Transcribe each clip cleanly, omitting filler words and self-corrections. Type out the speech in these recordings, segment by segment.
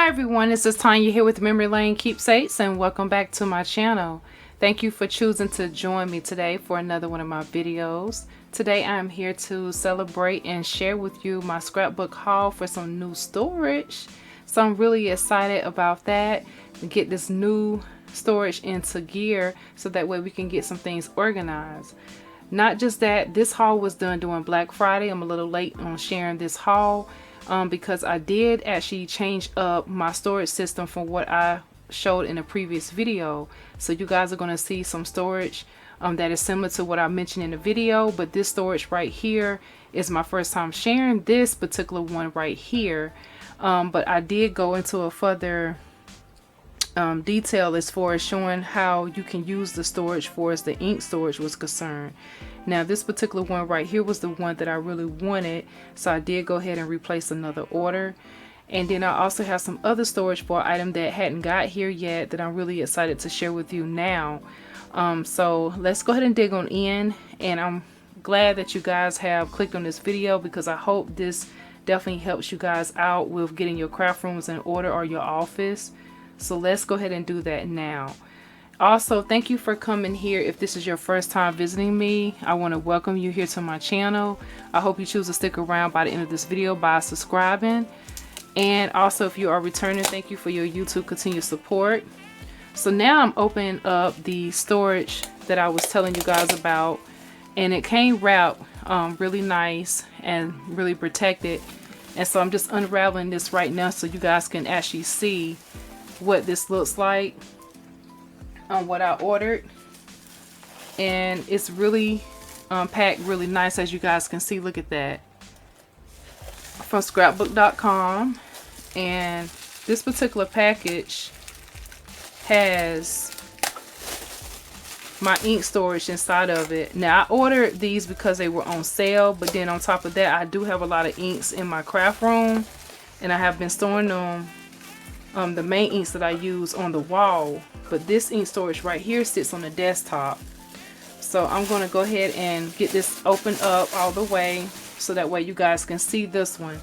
Hi everyone, this is Tanya here with Memory Lane Keepsakes, and welcome back to my channel. Thank you for choosing to join me today for another one of my videos. Today I am here to celebrate and share with you my scrapbook haul for some new storage. So I'm really excited about that, to get this new storage into gear so that way we can get some things organized. Not just that, this haul was done during Black Friday. I'm a little late on sharing this haul because I did actually change up my storage system from what I showed in a previous video. So you guys are going to see some storage that is similar to what I mentioned in the video, but this storage right here is my first time sharing this particular one right here. But I did go into a further detail as far as showing how you can use the storage for as the ink storage was concerned. Now this particular one right here was the one that I really wanted, so I did go ahead and replace another order. And then I also have some other storage for an item that hadn't got here yet that I'm really excited to share with you now. So let's go ahead and dig on in, and I'm glad that you guys have clicked on this video because I hope this definitely helps you guys out with getting your craft rooms in order or your office. So let's go ahead and do that now. Also, thank you for coming here. If this is your first time visiting me, I want to welcome you here to my channel. I hope you choose to stick around by the end of this video by subscribing. And also, if you are returning, thank you for your YouTube continued support. So now I'm opening up the storage that I was telling you guys about, and it came wrapped really nice and really protected. And so I'm just unraveling this right now so you guys can actually see what this looks like on what I ordered. And it's really packed really nice, as you guys can see. Look at that, from scrapbook.com. And this particular package has my ink storage inside of it. Now I ordered these because they were on sale, but then on top of that I do have a lot of inks in my craft room, and I have been storing them the main inks that I use on the wall, but this ink storage right here sits on the desktop. So I'm going to go ahead and get this opened up all the way so that way you guys can see this one.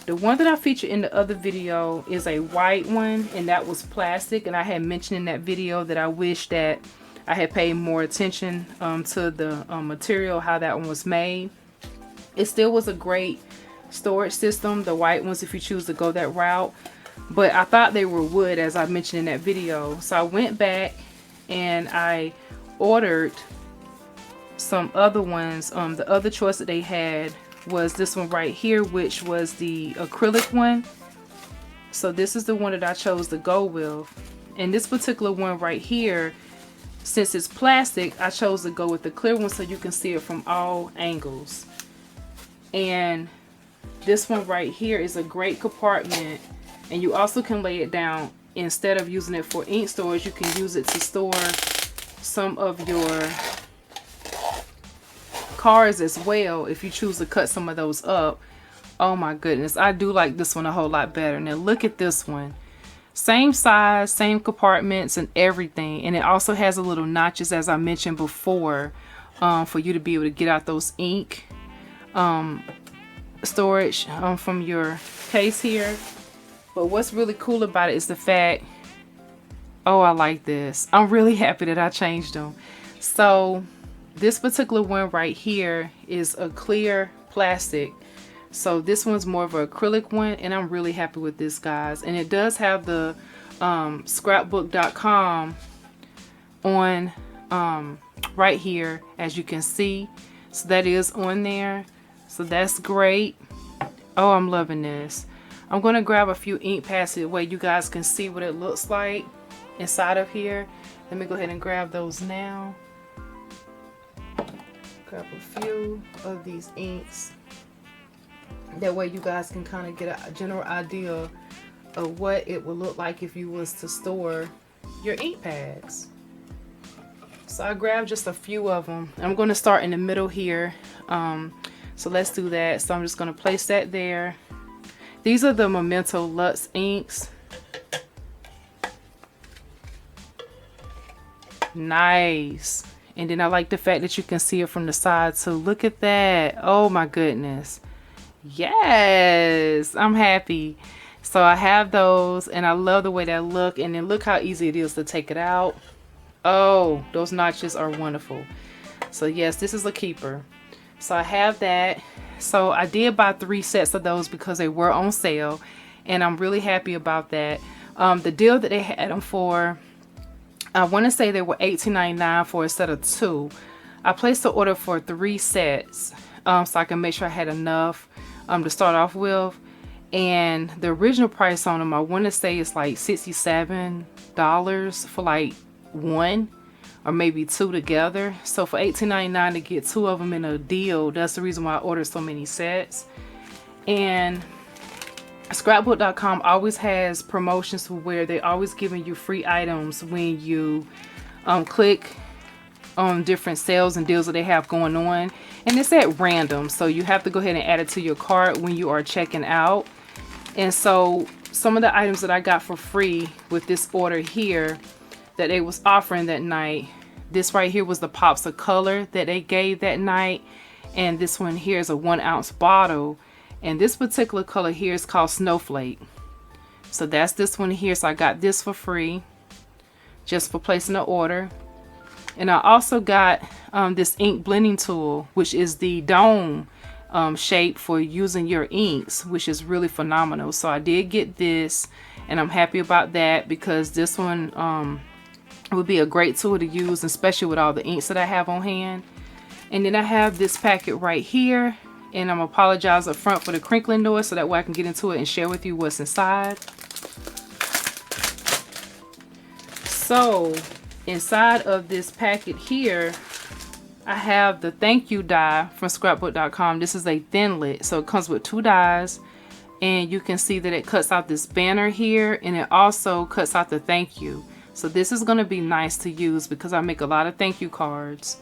The one that I featured in the other video is a white one, and that was plastic, and I had mentioned in that video that I wish that I had paid more attention to the material, how that one was made. It still was a great storage system, the white ones, if you choose to go that route. But I thought they were wood, as I mentioned in that video. So I went back and I ordered some other ones. The other choice that they had was this one right here, which was the acrylic one. So this is the one that I chose to go with. And this particular one right here, since it's plastic, I chose to go with the clear one so you can see it from all angles. And this one right here is a great compartment. And you also can lay it down. Instead of using it for ink storage, you can use it to store some of your cards as well, if you choose to cut some of those up. Oh my goodness, I do like this one a whole lot better. Now look at this one. Same size, same compartments and everything. And it also has a little notches, as I mentioned before, for you to be able to get out those ink storage from your case here. But what's really cool about it is the fact, oh, I like this. I'm really happy that I changed them. So this particular one right here is a clear plastic. So this one's more of an acrylic one, and I'm really happy with this, guys. And it does have the scrapbook.com on right here, as you can see. So that is on there. So that's great. Oh, I'm loving this. I'm going to grab a few ink pads so that way you guys can see what it looks like inside of here. Let me go ahead and grab those now. Grab a few of these inks. That way you guys can kind of get a general idea of what it would look like if you was to store your ink pads. So I grabbed just a few of them. I'm going to start in the middle here. So let's do that. So I'm just going to place that there. These are the Memento Luxe inks. Nice. And then I like the fact that you can see it from the side. So look at that. Oh my goodness. Yes, I'm happy. So I have those, and I love the way they look. And then look how easy it is to take it out. Oh, those notches are wonderful. So yes, this is a keeper. So I have that. So I did buy 3 sets of those because they were on sale, and I'm really happy about that. The deal that they had them for, I want to say they were $18.99 for a set of 2. I placed the order for 3 sets so I can make sure I had enough to start off with. And the original price on them, I want to say it's like $67 for like 1 or maybe 2 together. So for $18.99 to get 2 of them in a deal, that's the reason why I ordered so many sets. And scrapbook.com always has promotions where they're always giving you free items when you click on different sales and deals that they have going on, and it's at random, so you have to go ahead and add it to your cart when you are checking out. And so some of the items that I got for free with this order here that they was offering that night, this right here was the pops of color that they gave that night, and this one here is a 1 ounce bottle, and this particular color here is called Snowflake. So that's this one here. So I got this for free just for placing the order. And I also got this ink blending tool, which is the dome shape for using your inks, which is really phenomenal. So I did get this, and I'm happy about that because this one would be a great tool to use, especially with all the inks that I have on hand. And then I have this packet right here, and I'm apologize up front for the crinkling noise so that way I can get into it and share with you what's inside. So inside of this packet here, I have the thank you die from scrapbook.com. This is a thin lit, so it comes with 2 dies, and you can see that it cuts out this banner here, and it also cuts out the thank you. So this is going to be nice to use because I make a lot of thank you cards.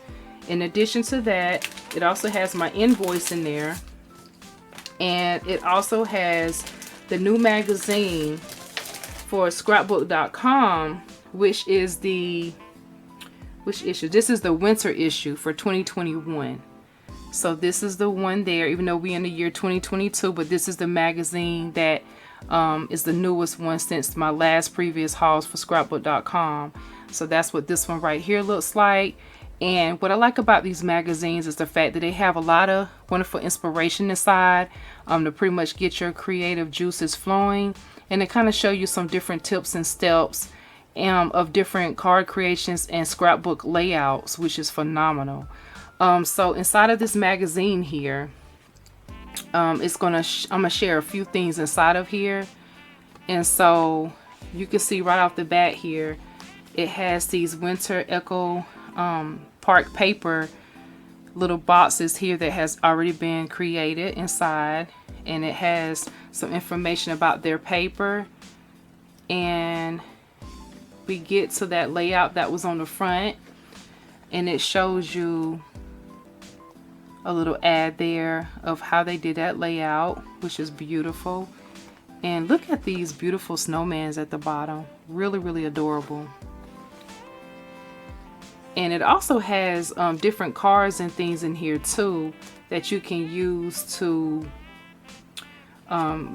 In addition to that, it also has my invoice in there, and it also has the new magazine for scrapbook.com, which is which issue? This is the winter issue for 2021. So this is the one there, even though we're in the year 2022, but this is the magazine that is the newest one since my last previous hauls for scrapbook.com. So that's what this one right here looks like. And what I like about these magazines is the fact that they have a lot of wonderful inspiration inside to pretty much get your creative juices flowing, and they kind of show you some different tips and steps of different card creations and scrapbook layouts, which is phenomenal. So inside of this magazine here, I'm gonna share a few things inside of here. And so you can see right off the bat here, it has these winter eco park paper little boxes here that has already been created inside, and it has some information about their paper. And we get to that layout that was on the front, and it shows you a little ad there of how they did that layout, which is beautiful. And look at these beautiful snowmans at the bottom, really, really adorable. And it also has different cards and things in here too that you can use to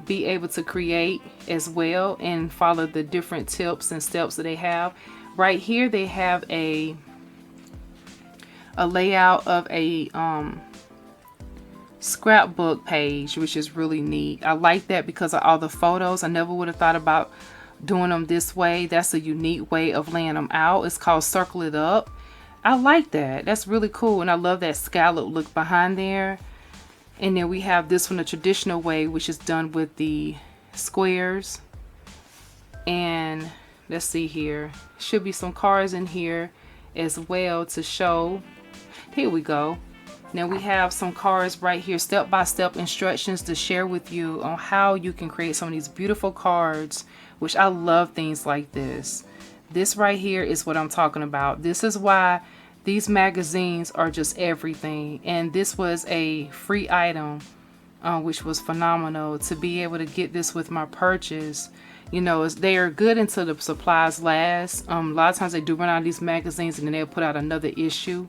be able to create as well and follow the different tips and steps that they have. Right here they have a layout of a scrapbook page, which is really neat. I like that because of all the photos. I never would have thought about doing them this way. That's a unique way of laying them out. It's called Circle It Up. I like that. That's really cool, and I love that scallop look behind there. And then we have this one the traditional way, which is done with the squares. And let's see here, should be some cards in here as well to show. Here we go. Now we have some cards right here, step-by-step instructions to share with you on how you can create some of these beautiful cards, which I love things like this. This right here is what I'm talking about. This is why these magazines are just everything. And this was a free item, which was phenomenal to be able to get this with my purchase. You know, they are good until the supplies last. A lot of times they do run out of these magazines and then they'll put out another issue.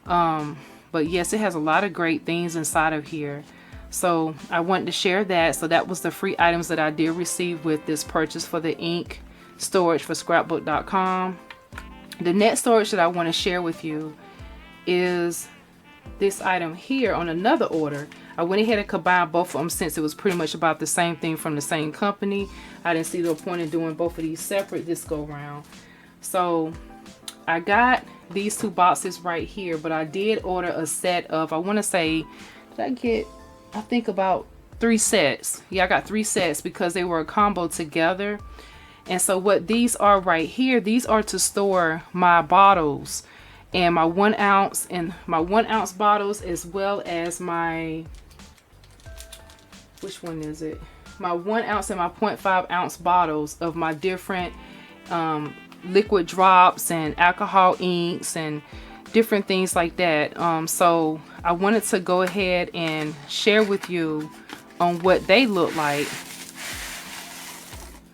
But yes, it has a lot of great things inside of here. So I wanted to share that. So that was the free items that I did receive with this purchase for the ink storage for scrapbook.com. The next storage that I want to share with you is this item here on another order. I went ahead and combined both of them since it was pretty much about the same thing from the same company. I didn't see the point in doing both of these separate this go round. So I got these two boxes right here, but I did order a set of, I want to say, did I get, I think about 3 sets. Yeah, I got 3 sets because they were a combo together. And so what these are right here, these are to store my bottles and my 1 ounce and my 1 ounce bottles, as well as my, which one is it? My 1 ounce and my 0.5 ounce bottles of my different liquid drops and alcohol inks and different things like that. So I wanted to go ahead and share with you on what they look like.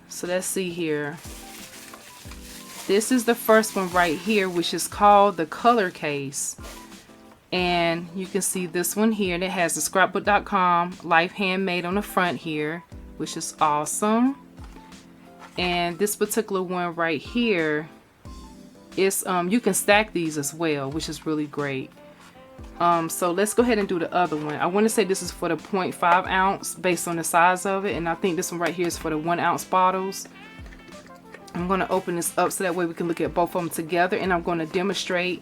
So let's see here. This is the first one right here, which is called the color case. And you can see this one here, and it has the scrapbook.com Life Handmade on the front here, which is awesome. And this particular one right here is you can stack these as well, which is really great. So let's go ahead and do the other one. I want to say this is for the 0.5 ounce based on the size of it, and I think this one right here is for the 1 ounce bottles. I'm going to open this up so that way we can look at both of them together, and I'm going to demonstrate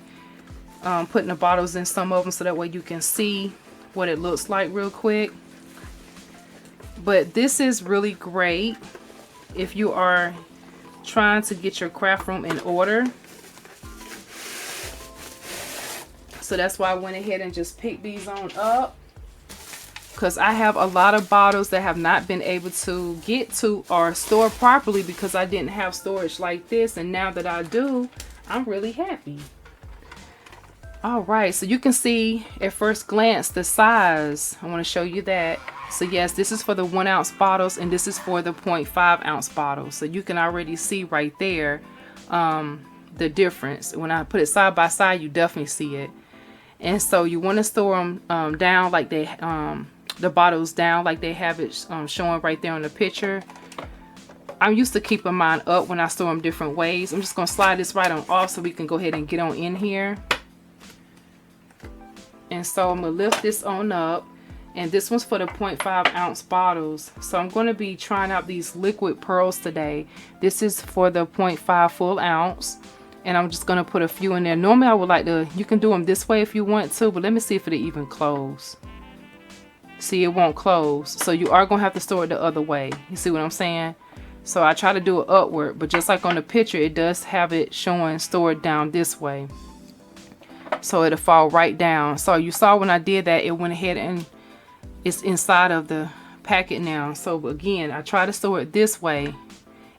putting the bottles in some of them so that way you can see what it looks like real quick. But this is really great if you are trying to get your craft room in order. So that's why I went ahead and just picked these on up, because I have a lot of bottles that have not been able to get to or store properly because I didn't have storage like this, and now that I do, I'm really happy. Alright, so you can see at first glance the size. I want to show you that. So yes, this is for the 1 ounce bottles, and this is for the 0.5 ounce bottles. So you can already see right there the difference. When I put it side by side, you definitely see it. And so you want to store them down like they, the bottles down like they have it showing right there on the picture. I'm used to keeping mine up when I store them different ways. I'm just going to slide this right on off so we can go ahead and get on in here. And so I'm going to lift this on up. And this one's for the 0.5 ounce bottles. So I'm going to be trying out these liquid pearls today. This is for the 0.5 full ounce. And I'm just going to put a few in there. Normally I would like to, you can do them this way if you want to, but let me see if it'll even close. See, it won't close. So you are going to have to store it the other way. You see what I'm saying? So I try to do it upward, but just like on the picture, it does have it showing stored down this way. So it'll fall right down. So you saw when I did that, it went ahead and it's inside of the packet now. So again, I try to store it this way.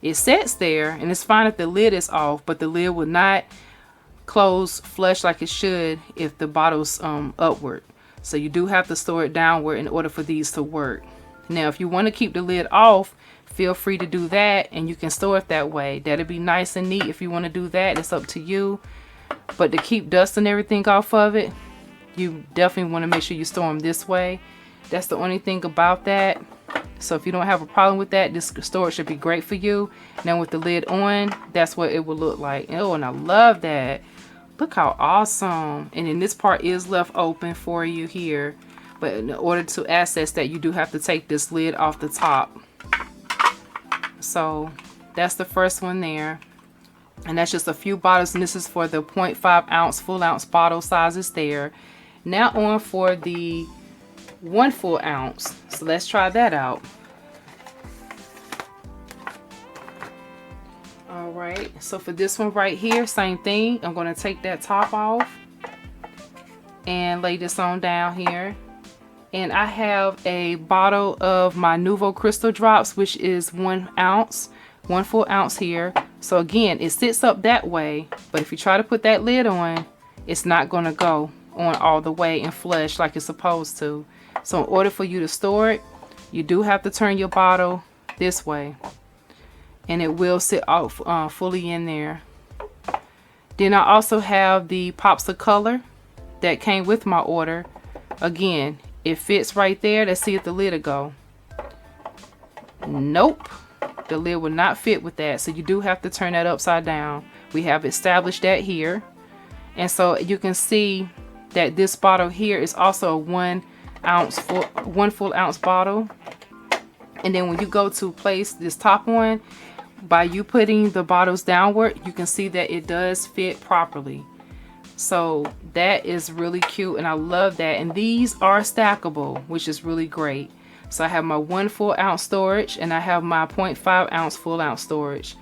It sits there, and it's fine if the lid is off, but the lid will not close flush like it should if the bottle's upward. So you do have to store it downward in order for these to work. Now, if you want to keep the lid off, feel free to do that, and you can store it that way. That'll be nice and neat if you want to do that. It's up to you. But to keep dust and everything off of it, you definitely want to make sure you store them this way. That's the only thing about that. So if you don't have a problem with that, this storage should be great for you. Now with the lid on, that's what it will look like. Oh, and I love that. Look how awesome. And then this part is left open for you here. But in order to access that, you do have to take this lid off the top. So that's the first one there. And that's just a few bottles, and this is for the 0.5 ounce full ounce bottle sizes there. Now on for the 1 full ounce. So let's try that out. All right, so for this one right here, same thing. I'm going to take that top off and lay this on down here. And I have a bottle of my Nuvo crystal drops, which is 1 ounce, 1 full ounce here. So again, it sits up that way, but if you try to put that lid on, it's not going to go on all the way and flush like it's supposed to. So in order for you to store it, you do have to turn your bottle this way, and it will sit off fully in there. Then I also have the pops of color that came with my order. Again, it fits right there. Let's see if the lid will go. Nope, the lid will not fit with that, so you do have to turn that upside down. We have established that here, and so you can see that this bottle here is also a 1 full ounce bottle. And then when you go to place this top one, by you putting the bottles downward, you can see that it does fit properly. So that is really cute, and I love that. And these are stackable, which is really great. So I have my 1 full ounce storage, and I have my 0.5 ounce full ounce storage.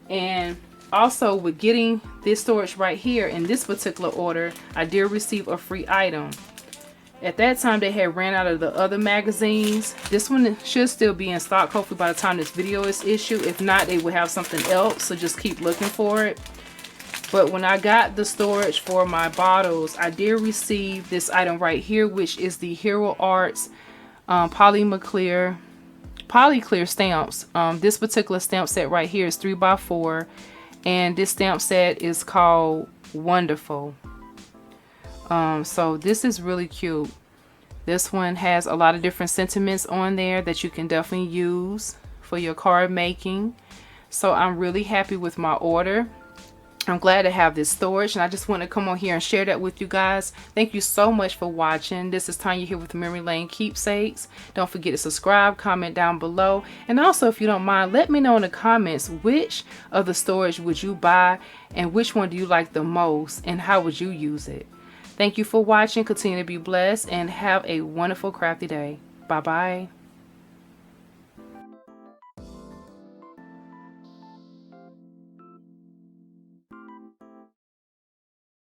And also with getting this storage right here in this particular order, I did receive a free item. At that time they had ran out of the other magazines. This one should still be in stock, hopefully by the time this video is issued. If not, they will have something else, so just keep looking for it. But when I got the storage for my bottles, I did receive this item right here, which is the Hero Arts Polyclear stamps. This particular stamp set right here is 3x4, and this stamp set is called Wonderful. So this is really cute. This one has a lot of different sentiments on there that you can definitely use for your card making. So I'm really happy with my order. I'm glad to have this storage, and I just want to come on here and share that with you guys. Thank you so much for watching. This is Tanya here with Memory Lane Keepsakes. Don't forget to subscribe, comment down below, and also, if you don't mind, let me know in the comments which of the storage would you buy and which one do you like the most and how would you use it. Thank you for watching. Continue to be blessed and have a wonderful crafty day. Bye bye.